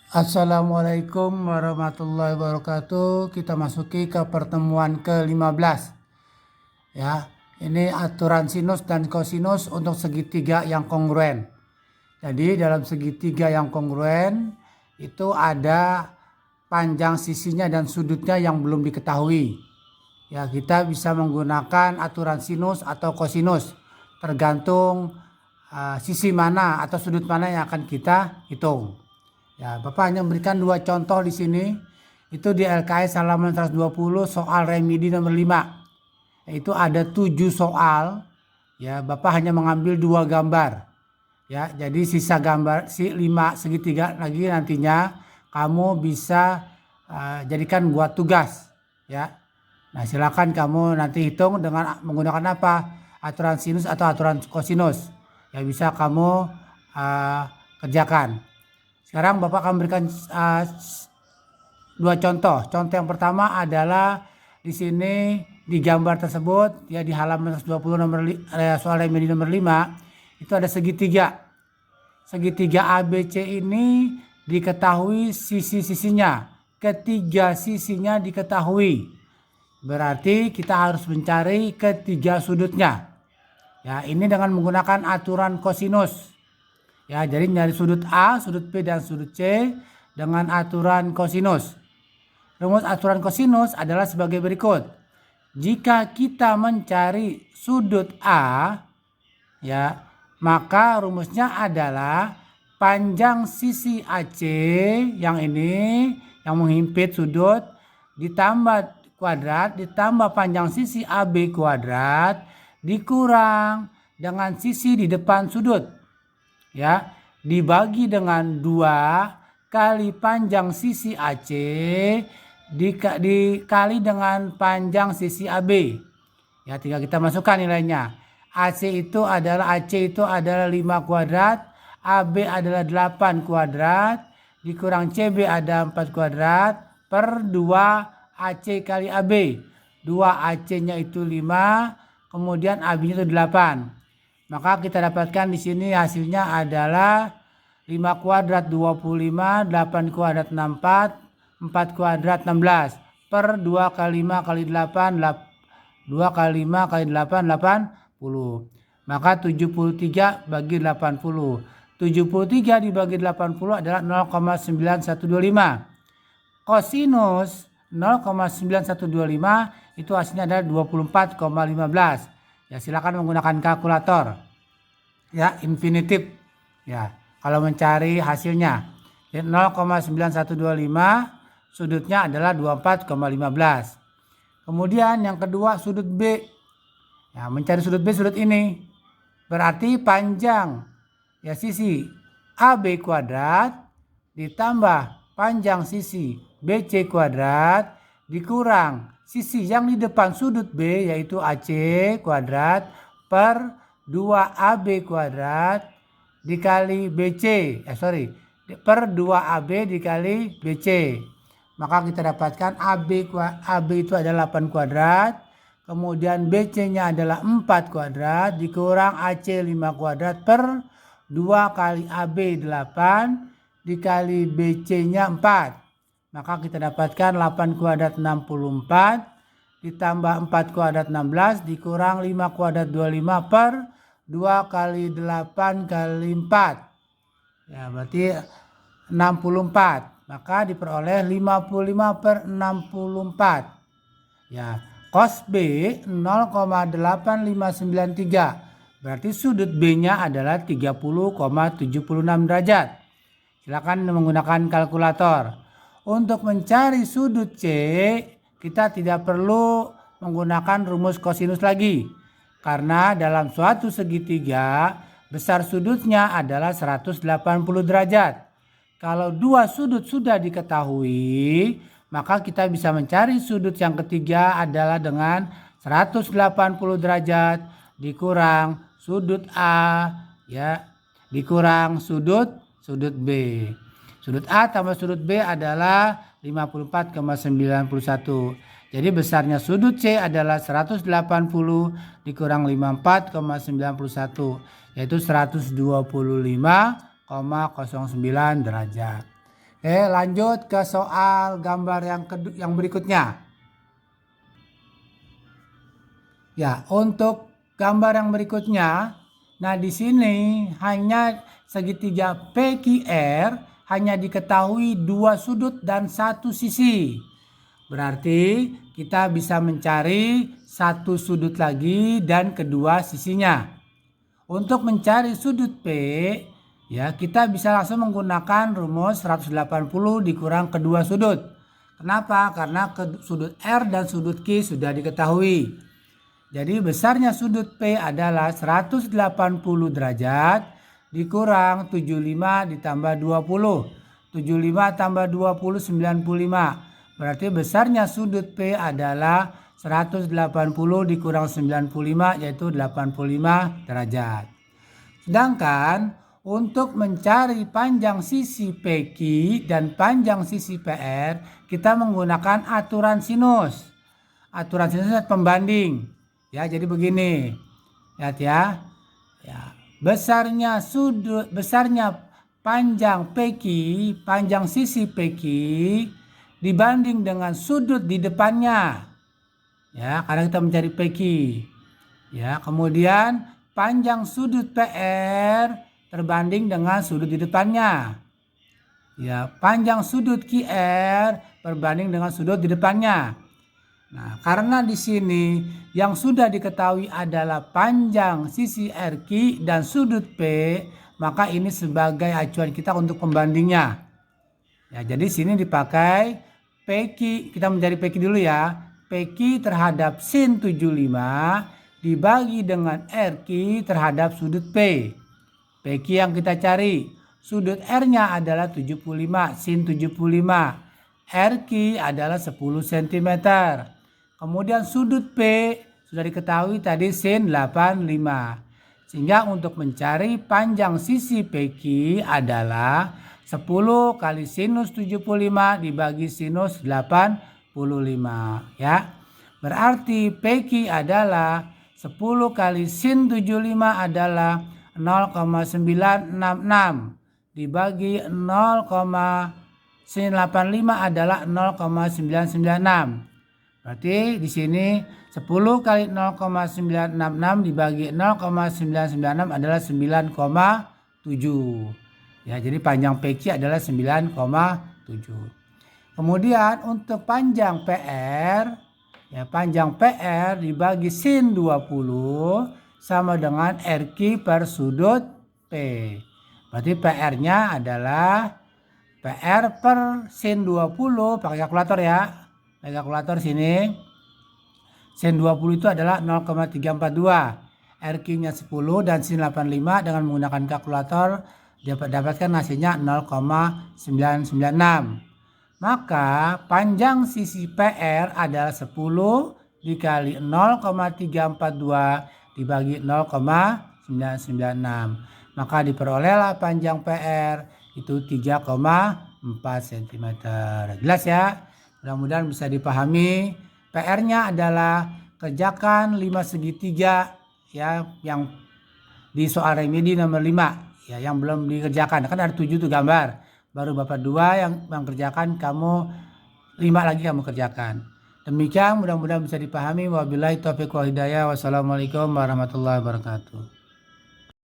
Assalamualaikum warahmatullahi wabarakatuh. Kita masuki ke pertemuan ke-15. Ya, ini aturan sinus dan kosinus untuk segitiga yang kongruen. Jadi dalam segitiga yang kongruen itu ada panjang sisinya dan sudutnya yang belum diketahui. Ya, kita bisa menggunakan aturan sinus atau kosinus tergantung sisi mana atau sudut mana yang akan kita hitung. Ya, Bapak hanya memberikan dua contoh di sini. Itu di LKS halaman 120 soal remedi nomor 5. Itu ada 7 soal. Ya, Bapak hanya mengambil 2 gambar. Ya, jadi sisa gambar 5 segitiga lagi nantinya kamu bisa jadikan buat tugas, ya. Nah, silakan kamu nanti hitung dengan menggunakan apa? Aturan sinus atau aturan kosinus. Ya, bisa kamu kerjakan. Sekarang Bapak akan berikan dua contoh. Contoh yang pertama adalah di sini di gambar tersebut ya di halaman 120 nomor soal remedi nomor 5 itu ada segitiga. Segitiga ABC ini diketahui sisi-sisinya. Ketiga sisinya diketahui. Berarti kita harus mencari ketiga sudutnya. Ya, ini dengan menggunakan aturan kosinus. Ya, jadi nyari sudut A, sudut B, dan sudut C dengan aturan kosinus. Rumus aturan kosinus adalah sebagai berikut. Jika kita mencari sudut A, ya, maka rumusnya adalah panjang sisi AC yang ini yang menghimpit sudut ditambah kuadrat ditambah panjang sisi AB kuadrat dikurang dengan sisi di depan sudut. Ya, dibagi dengan 2 kali panjang sisi AC dikali dengan panjang sisi AB. Ya, tinggal kita masukkan nilainya. AC itu adalah 5 kuadrat, AB adalah 8 kuadrat, dikurang CB ada 4 kuadrat per 2 AC kali AB. 2 AC-nya itu 5, kemudian AB-nya itu 8. Maka kita dapatkan di sini hasilnya adalah 5 kuadrat 25, 8 kuadrat 64, 4 kuadrat 16 per 2 kali 5 kali 8, 2 kali 5 kali 8, 80. Maka 73 bagi 80. 73 dibagi 80 adalah 0,9125. Kosinus 0,9125 itu hasilnya adalah 24,15. Ya, silakan menggunakan kalkulator. Ya, infinitif. Ya, kalau mencari hasilnya. 0,9125 sudutnya adalah 24,15. Kemudian yang kedua sudut B. Ya, mencari sudut B, sudut ini. Berarti panjang ya sisi AB kuadrat ditambah panjang sisi BC kuadrat dikurang sisi yang di depan sudut B yaitu AC kuadrat per 2AB kuadrat dikali BC. Per 2AB dikali BC. Maka kita dapatkan AB itu adalah 8 kuadrat. Kemudian BC-nya adalah 4 kuadrat dikurang AC 5 kuadrat per 2 kali AB 8 dikali BC-nya 4. Maka kita dapatkan 8 kuadrat 64 ditambah 4 kuadrat 16 dikurang 5 kuadrat 25 per 2 kali 8 kali 4. Ya, berarti 64. Maka diperoleh 55 per 64. Ya, cos B 0,8593. Berarti sudut B-nya adalah 30,76 derajat. Silakan menggunakan kalkulator. Untuk mencari sudut C, kita tidak perlu menggunakan rumus kosinus lagi. Karena dalam suatu segitiga, besar sudutnya adalah 180 derajat. Kalau dua sudut sudah diketahui, maka kita bisa mencari sudut yang ketiga adalah dengan 180 derajat dikurang sudut A, ya, dikurang sudut B. Sudut A tambah sudut B adalah 54,91. Jadi besarnya sudut C adalah 180 dikurang 54,91 yaitu 125,09 derajat. Lanjut ke soal gambar yang berikutnya. Ya, untuk gambar yang berikutnya, nah di sini hanya segitiga PQR hanya diketahui dua sudut dan satu sisi. Berarti kita bisa mencari satu sudut lagi dan kedua sisinya. Untuk mencari sudut P, ya kita bisa langsung menggunakan rumus 180 dikurang kedua sudut. Kenapa? Karena sudut R dan sudut Q sudah diketahui. Jadi besarnya sudut P adalah 180 derajat dikurang 75 ditambah 20. 75 tambah 20 95. Berarti besarnya sudut P adalah 180 dikurang 95 yaitu 85 derajat. Sedangkan untuk mencari panjang sisi PQ dan panjang sisi PR kita menggunakan aturan sinus. Aturan sinus pembanding. Ya, jadi begini. Lihat ya. Besarnya panjang PQ, panjang sisi PQ dibanding dengan sudut di depannya. Ya, karena kita mencari PQ. Ya, kemudian panjang sudut PR terbanding dengan sudut di depannya. Ya, panjang sudut QR berbanding dengan sudut di depannya. Nah, karena di sini yang sudah diketahui adalah panjang sisi RQ dan sudut P, maka ini sebagai acuan kita untuk pembandingnya. Ya, jadi sini dipakai PQ, kita mencari PQ dulu ya. PQ terhadap sin 75 dibagi dengan RQ terhadap sudut P. PQ yang kita cari, sudut R-nya adalah 75, sin 75. RQ adalah 10 cm. Kemudian sudut P sudah diketahui tadi sin 85. Sehingga untuk mencari panjang sisi PQ adalah 10 kali sinus 75 dibagi sinus 85 ya. Berarti PQ adalah 10 kali sin 75 adalah 0,966 dibagi 0,sin 85 adalah 0,996. Berarti di sini 10 kali 0,966 dibagi 0,996 adalah 9,7. Ya, jadi panjang PQ adalah 9,7. Kemudian untuk panjang PR, ya panjang PR dibagi sin 20 sama dengan RQ per sudut P. Berarti PR-nya adalah PR per sin 20 pakai kalkulator ya. Pakai kalkulator sini. Sin 20 itu adalah 0,342. RQ-nya 10 dan sin 85 dengan menggunakan kalkulator dapatkan hasilnya 0,996. Maka panjang sisi PR adalah 10 dikali 0,342 dibagi 0,996. Maka diperolehlah panjang PR itu 3,4 cm. Jelas ya? Mudah-mudahan bisa dipahami. PR-nya adalah kerjakan 5 segitiga ya yang di soal remedi nomor 5 ya yang belum dikerjakan. Kan ada 7 tuh gambar. Baru Bapak 2 yang kerjakan, kamu 5 lagi kamu kerjakan. Demikian mudah-mudahan bisa dipahami. Wabillahi taufiq wal hidayah. Wassalamualaikum warahmatullahi wabarakatuh.